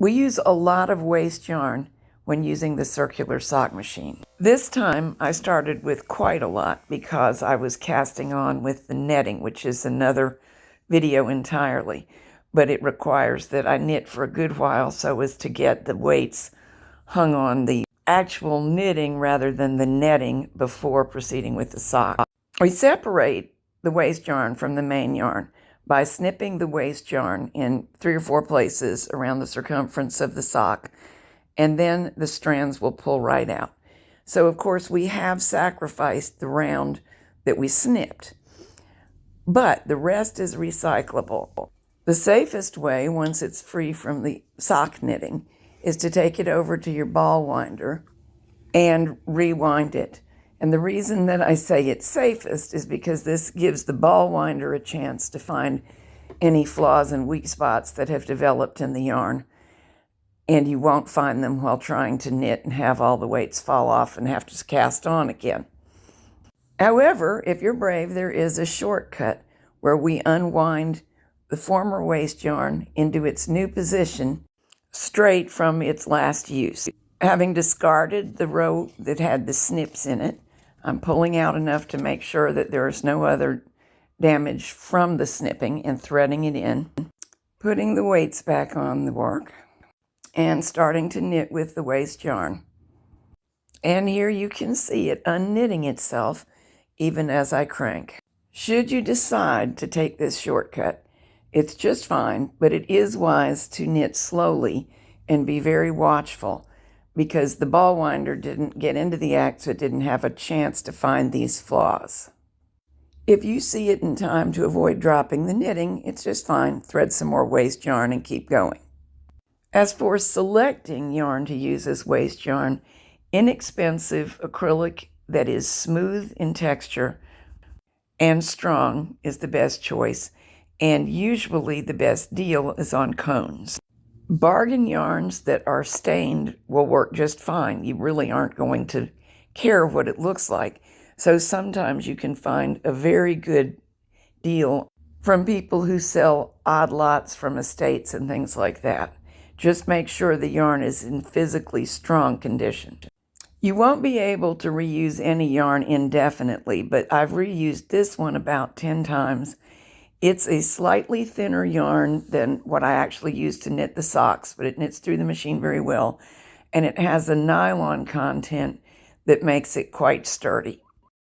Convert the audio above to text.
We use a lot of waste yarn when using the circular sock machine. This time I started with quite a lot because I was casting on with the netting, which is another video entirely, but it requires that I knit for a good while so as to get the weights hung on the actual knitting rather than the netting before proceeding with the sock. We separate the waste yarn from the main yarn by snipping the waste yarn in 3 or 4 places around the circumference of the sock, and then the strands will pull right out. So of course we have sacrificed the round that we snipped, but the rest is recyclable. The safest way, once it's free from the sock knitting, is to take it over to your ball winder and rewind it. And the reason that I say it's safest is because this gives the ball winder a chance to find any flaws and weak spots that have developed in the yarn, and you won't find them while trying to knit and have all the weights fall off and have to cast on again. However, if you're brave, there is a shortcut where we unwind the former waste yarn into its new position straight from its last use. Having discarded the row that had the snips in it, I'm pulling out enough to make sure that there is no other damage from the snipping and threading it in, putting the weights back on the work, and starting to knit with the waste yarn. And here you can see it unknitting itself even as I crank. Should you decide to take this shortcut, it's just fine, but it is wise to knit slowly and be very watchful because the ball winder didn't get into the act, so it didn't have a chance to find these flaws. If you see it in time to avoid dropping the knitting, it's just fine. Thread some more waste yarn and keep going. As for selecting yarn to use as waste yarn, inexpensive acrylic that is smooth in texture and strong is the best choice, and usually the best deal is on cones. Bargain yarns that are stained will work just fine. You really aren't going to care what it looks like. So sometimes you can find a very good deal from people who sell odd lots from estates and things like that. Just make sure the yarn is in physically strong condition. You won't be able to reuse any yarn indefinitely, but I've reused this one about 10 times. It's a slightly thinner yarn than what I actually use to knit the socks, but it knits through the machine very well, and it has a nylon content that makes it quite sturdy.